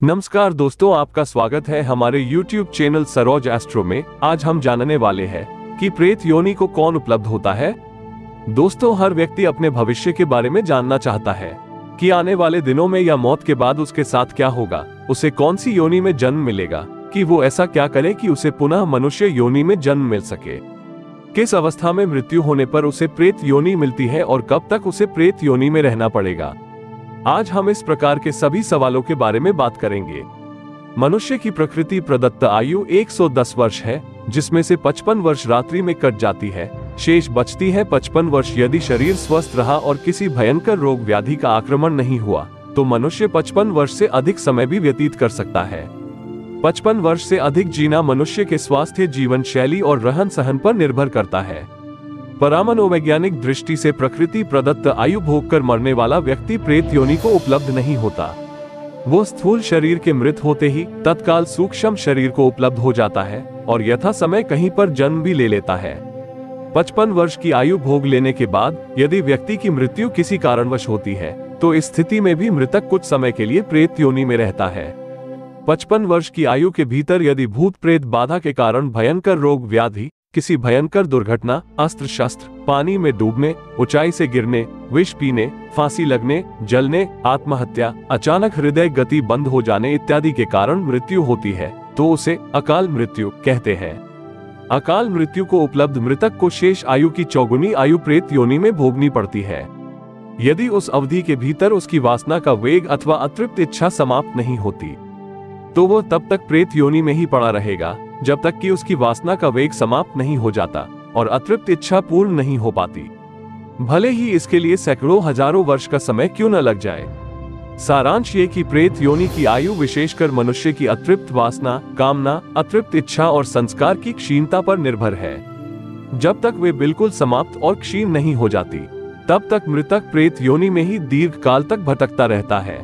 नमस्कार दोस्तों, आपका स्वागत है हमारे YouTube चैनल सरोज एस्ट्रो में। आज हम जानने वाले हैं कि प्रेत योनि को कौन उपलब्ध होता है। दोस्तों, हर व्यक्ति अपने भविष्य के बारे में जानना चाहता है कि आने वाले दिनों में या मौत के बाद उसके साथ क्या होगा, उसे कौन सी योनि में जन्म मिलेगा, कि वो ऐसा क्या करे कि उसे पुनः मनुष्य योनि में जन्म मिल सके, किस अवस्था में मृत्यु होने पर उसे प्रेत योनि मिलती है और कब तक उसे प्रेत योनि में रहना पड़ेगा। आज हम इस प्रकार के सभी सवालों के बारे में बात करेंगे। मनुष्य की प्रकृति प्रदत्त आयु 110 वर्ष है, जिसमें से 55 वर्ष रात्रि में कट जाती है, शेष बचती है 55 वर्ष। यदि शरीर स्वस्थ रहा और किसी भयंकर रोग व्याधि का आक्रमण नहीं हुआ तो मनुष्य 55 वर्ष से अधिक समय भी व्यतीत कर सकता है। 55 वर्ष से अधिक जीना मनुष्य के स्वास्थ्य, जीवन शैली और रहन सहन पर निर्भर करता है। परामनोवैज्ञानिक दृष्टि से प्रकृति प्रदत्त आयु भोग कर मरने वाला व्यक्ति प्रेत योनि को उपलब्ध नहीं होता। वो स्थूल शरीर के मृत होते ही तत्काल सूक्ष्म शरीर को उपलब्ध हो जाता है और यथा समय कहीं पर जन्म भी ले लेता है। 55 वर्ष की आयु भोग लेने के बाद यदि व्यक्ति की मृत्यु किसी कारणवश होती है तो इस स्थिति में भी मृतक कुछ समय के लिए प्रेत योनि में रहता है। 55 वर्ष की आयु के भीतर यदि भूत प्रेत बाधा के कारण भयंकर रोग व्याधि, किसी भयंकर दुर्घटना, अस्त्र शस्त्र, पानी में डूबने, ऊंचाई से गिरने, विष पीने, फांसी लगने, जलने, आत्महत्या, अचानक हृदय गति बंद हो जाने इत्यादि के कारण मृत्यु होती है तो उसे अकाल मृत्यु कहते हैं। अकाल मृत्यु को उपलब्ध मृतक को शेष आयु की चौगुनी आयु प्रेत योनि में भोगनी पड़ती है। यदि उस अवधि के भीतर उसकी वासना का वेग अथवा अतृप्त इच्छा समाप्त नहीं होती तो वो तब तक प्रेत योनि में ही पड़ा रहेगा जब तक कि उसकी वासना का वेग समाप्त नहीं हो जाता और अतृप्त इच्छा पूर्ण नहीं हो पाती, भले ही इसके लिए सैकड़ों हजारों वर्ष का समय क्यों न लग जाए। सारांश ये कि प्रेत योनि की आयु विशेषकर मनुष्य की अतृप्त वासना, कामना, अतृप्त इच्छा और संस्कार की क्षीणता पर निर्भर है। जब तक वे बिल्कुल समाप्त और क्षीण नहीं हो जाती तब तक मृतक प्रेत योनि में ही दीर्घ काल तक भटकता रहता है।